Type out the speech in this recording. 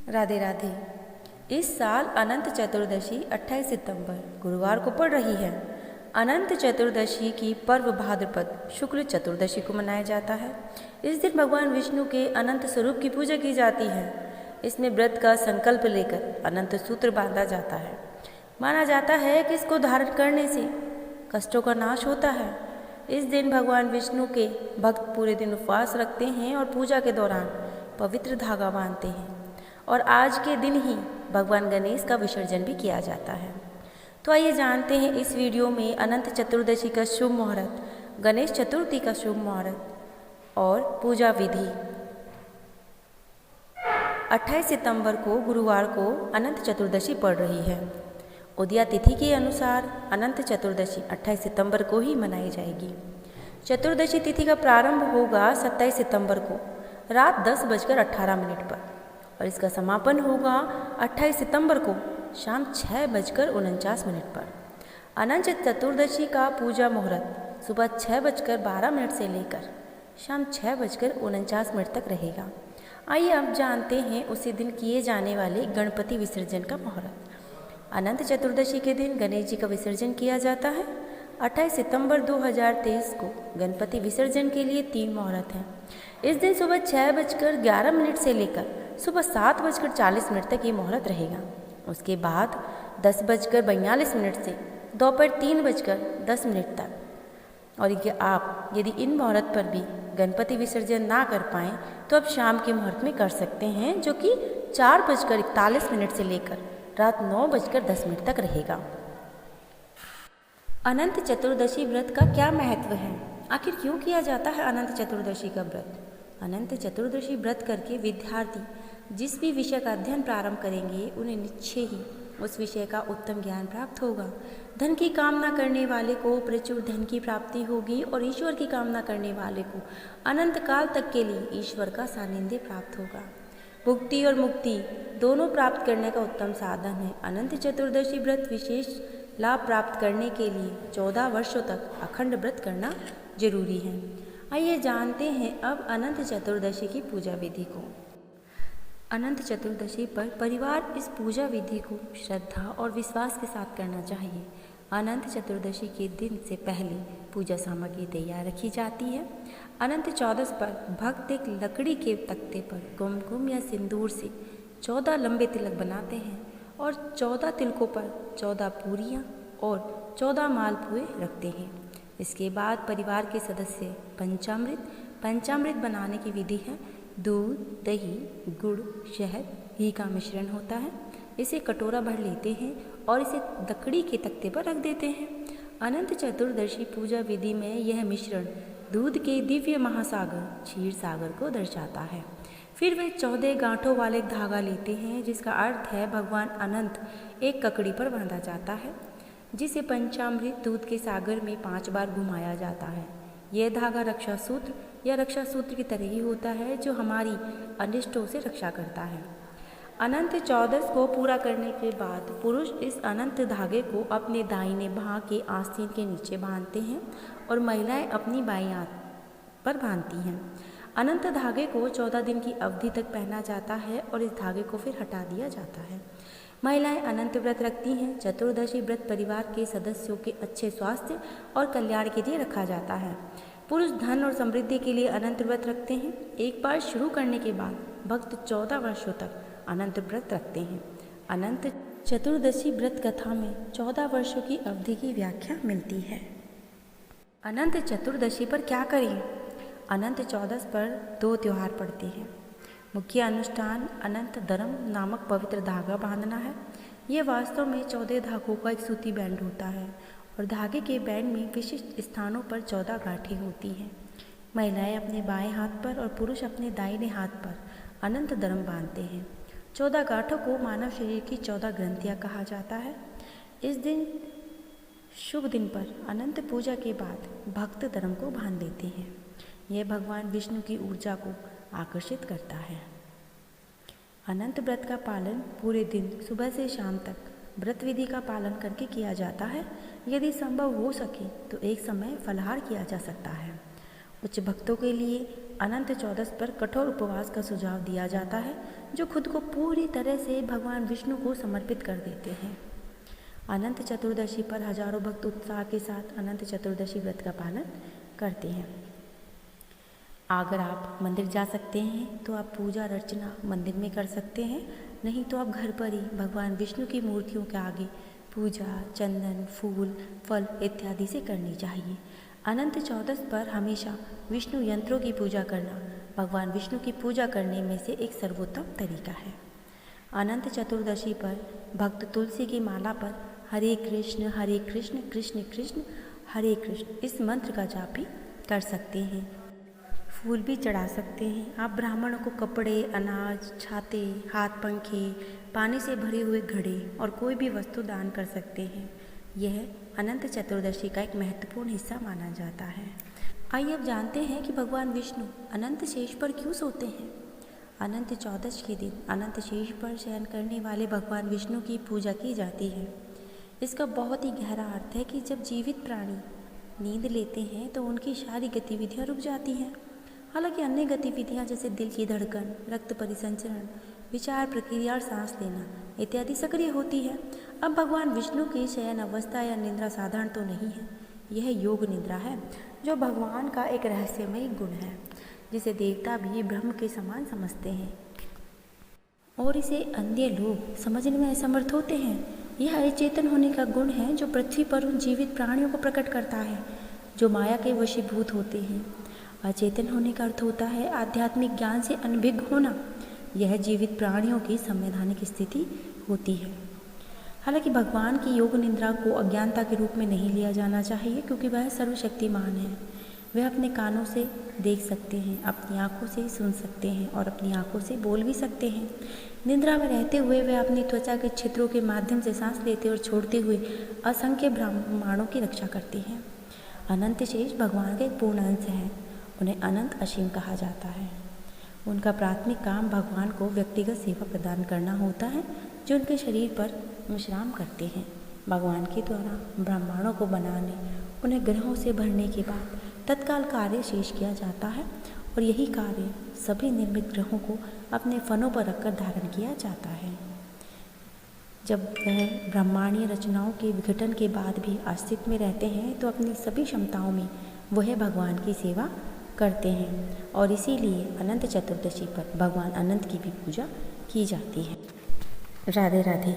राधे राधे। इस साल अनंत चतुर्दशी 28 सितंबर गुरुवार को पड़ रही है। अनंत चतुर्दशी की पर्व भाद्रपद शुक्ल चतुर्दशी को मनाया जाता है। इस दिन भगवान विष्णु के अनंत स्वरूप की पूजा की जाती है। इसमें व्रत का संकल्प लेकर अनंत सूत्र बांधा जाता है। माना जाता है कि इसको धारण करने से कष्टों का नाश होता है। इस दिन भगवान विष्णु के भक्त पूरे दिन उपवास रखते हैं और पूजा के दौरान पवित्र धागा बांधते हैं। और आज के दिन ही भगवान गणेश का विसर्जन भी किया जाता है। तो आइए जानते हैं इस वीडियो में अनंत चतुर्दशी का शुभ मुहूर्त, गणेश चतुर्थी का शुभ मुहूर्त और पूजा विधि। 28 सितंबर को गुरुवार को अनंत चतुर्दशी पड़ रही है। उदया तिथि के अनुसार अनंत चतुर्दशी 28 सितंबर को ही मनाई जाएगी। चतुर्दशी तिथि का प्रारंभ होगा 27 सितंबर को रात 10:18 पर और इसका समापन होगा 28 सितंबर को शाम 6:49 पर। अनंत चतुर्दशी का पूजा मुहूर्त सुबह 6:12 से लेकर शाम 6:49 तक रहेगा। आइए अब जानते हैं उसी दिन किए जाने वाले गणपति विसर्जन का मुहूर्त। अनंत चतुर्दशी के दिन गणेश जी का विसर्जन किया जाता है। 28 सितंबर 2023 को गणपति विसर्जन के लिए 3 मुहूर्त हैं। इस दिन सुबह 6:11 से लेकर सुबह 7:40 तक ये मुहूर्त रहेगा। उसके बाद 10:42 से दोपहर 3:10 तक। और ये आप यदि इन मुहूर्त पर भी गणपति विसर्जन ना कर पाएँ तो आप शाम के मुहूर्त में कर सकते हैं, जो कि 4:41 से लेकर रात 9:10 तक रहेगा। अनंत चतुर्दशी व्रत का क्या महत्व है? आखिर क्यों किया जाता है अनंत चतुर्दशी का व्रत? अनंत चतुर्दशी व्रत करके विद्यार्थी जिस भी विषय का अध्ययन प्रारंभ करेंगे उन्हें निश्चय ही उस विषय का उत्तम ज्ञान प्राप्त होगा। धन की कामना करने वाले को प्रचुर धन की प्राप्ति होगी और ईश्वर की कामना करने वाले को अनंत काल तक के लिए ईश्वर का सानिध्य प्राप्त होगा। भुक्ति और मुक्ति दोनों प्राप्त करने का उत्तम साधन है। अनंत चतुर्दशी व्रत विशेष लाभ प्राप्त करने के लिए 14 वर्षों तक अखंड व्रत करना जरूरी है। आइए जानते हैं अब अनंत चतुर्दशी की पूजा विधि को। अनंत चतुर्दशी पर परिवार इस पूजा विधि को श्रद्धा और विश्वास के साथ करना चाहिए। अनंत चतुर्दशी के दिन से पहले पूजा सामग्री तैयार रखी जाती है। अनंत चौदस पर भक्त एक लकड़ी के तख्ते पर कुमकुम या सिंदूर से 14 लंबे तिलक बनाते हैं और 14 तिलकों पर 14 पूरियाँ और 14 मालपुए रखते हैं। इसके बाद परिवार के सदस्य पंचामृत बनाने की विधि है। दूध, दही, गुड़, शहद, घी का मिश्रण होता है। इसे कटोरा भर लेते हैं और इसे लकड़ी के तख्ते पर रख देते हैं। अनंत चतुर्दशी पूजा विधि में यह मिश्रण दूध के दिव्य महासागर क्षीर सागर को दर्शाता है। फिर वे 14 गांठों वाले धागा लेते हैं, जिसका अर्थ है भगवान अनंत एक ककड़ी पर बांधा जाता है, जिसे पंचामृत दूध के सागर में 5 बार घुमाया जाता है। यह धागा रक्षा सूत्र या रक्षा सूत्र की तरह ही होता है, जो हमारी अनिष्टों से रक्षा करता है। अनंत चौदस को पूरा करने के बाद पुरुष इस अनंत धागे को अपने दाहिने बाह के आस्तीन के नीचे बांधते हैं और महिलाएं अपनी बाईं आंत पर बांधती हैं। अनंत धागे को 14 दिन की अवधि तक पहना जाता है और इस धागे को फिर हटा दिया जाता है। महिलाएं अनंत व्रत रखती हैं। चतुर्दशी व्रत परिवार के सदस्यों के अच्छे स्वास्थ्य और कल्याण के लिए रखा जाता है। पुरुष धन और समृद्धि के लिए अनंत व्रत रखते हैं। एक बार शुरू करने के बाद भक्त 14 वर्षों तक अनंत व्रत रखते हैं। अनंत चतुर्दशी व्रत कथा में 14 वर्षों की अवधि की व्याख्या मिलती है। अनंत चतुर्दशी पर क्या करें? अनंत चौदस पर 2 त्योहार पड़ते हैं। मुख्य अनुष्ठान अनंत धर्म नामक पवित्र धागा बांधना है। यह वास्तव में 14 धागों का एक सूती बैंड होता है और धागे के बैंड में विशिष्ट स्थानों पर 14 गांठें होती हैं। महिलाएं अपने बाएं हाथ पर और पुरुष अपने दाहिने हाथ पर अनंत धर्म बांधते हैं। 14 गांठों को मानव शरीर की 14 ग्रंथियां कहा जाता है। इस दिन शुभ दिन पर अनंत पूजा के बाद भक्त धर्म को बांध देते हैं। यह भगवान विष्णु की ऊर्जा को आकर्षित करता है। अनंत व्रत का पालन पूरे दिन सुबह से शाम तक व्रत विधि का पालन करके किया जाता है। यदि संभव हो सके तो एक समय फलाहार किया जा सकता है। उच्च भक्तों के लिए अनंत चौदस पर कठोर उपवास का सुझाव दिया जाता है, जो खुद को पूरी तरह से भगवान विष्णु को समर्पित कर देते हैं। अनंत चतुर्दशी पर हजारों भक्त उत्साह के साथ अनंत चतुर्दशी व्रत का पालन करते हैं। अगर आप मंदिर जा सकते हैं तो आप पूजा अर्चना मंदिर में कर सकते हैं, नहीं तो आप घर पर ही भगवान विष्णु की मूर्तियों के आगे पूजा चंदन, फूल, फल इत्यादि से करनी चाहिए। अनंत चौदस पर हमेशा विष्णु यंत्रों की पूजा करना भगवान विष्णु की पूजा करने में से एक सर्वोत्तम तरीका है। अनंत चतुर्दशी पर भक्त तुलसी की माला पर हरे कृष्ण कृष्ण कृष्ण हरे कृष्ण इस मंत्र का जाप भी कर सकते हैं। फूल भी चढ़ा सकते हैं। आप ब्राह्मणों को कपड़े, अनाज, छाते, हाथ पंखे, पानी से भरे हुए घड़े और कोई भी वस्तु दान कर सकते हैं। यह अनंत चतुर्दशी का एक महत्वपूर्ण हिस्सा माना जाता है। आइए अब जानते हैं कि भगवान विष्णु अनंत शेष पर क्यों सोते हैं। अनंत चौदस के दिन अनंत शेष पर शयन करने वाले भगवान विष्णु की पूजा की जाती है। इसका बहुत ही गहरा अर्थ है कि जब जीवित प्राणी नींद लेते हैं तो उनकी सारी गतिविधियां रुक जाती हैं। हालांकि अन्य गतिविधियां जैसे दिल की धड़कन, रक्त परिसंचरण, विचार प्रक्रिया और सांस लेना इत्यादि सक्रिय होती है। अब भगवान विष्णु की शयन अवस्था या निद्रा साधारण तो नहीं है, यह योग निद्रा है, जो भगवान का एक रहस्यमय गुण है, जिसे देवता भी ब्रह्म के समान समझते हैं और इसे अन्य लोग समझने में असमर्थ होते हैं। यह अचेतन होने का गुण है जो पृथ्वी पर उन जीवित प्राणियों को प्रकट करता है जो माया के वशीभूत होते हैं। अचेतन होने का अर्थ होता है आध्यात्मिक ज्ञान से अनभिज्ञ होना। यह जीवित प्राणियों की संवैधानिक स्थिति होती है। हालांकि भगवान की योग निद्रा को अज्ञानता के रूप में नहीं लिया जाना चाहिए, क्योंकि वह सर्वशक्तिमान है। वह अपने कानों से देख सकते हैं, अपनी आँखों से सुन सकते हैं और अपनी आँखों से बोल भी सकते हैं। निद्रा में रहते हुए वे अपनी त्वचा के छिद्रों के माध्यम से सांस लेते और छोड़ते हुए असंख्य ब्रह्मांडों की रक्षा करते हैं। अनंत शेष भगवान का एक पूर्ण अंश है। उन्हें अनंत असीम कहा जाता है। उनका प्राथमिक काम भगवान को व्यक्तिगत सेवा प्रदान करना होता है, जो उनके शरीर पर विश्राम करते हैं। भगवान के द्वारा ब्रह्मांडों को बनाने, उन्हें ग्रहों से भरने के बाद तत्काल कार्य शेष किया जाता है और यही कार्य सभी निर्मित ग्रहों को अपने फनों पर रखकर धारण किया जाता है। जब वह ब्रह्मांडीय रचनाओं के विघटन के बाद भी अस्तित्व में रहते हैं तो अपनी सभी क्षमताओं में वह भगवान की सेवा करते हैं और इसीलिए अनंत चतुर्दशी पर भगवान अनंत की भी पूजा की जाती है। राधे राधे।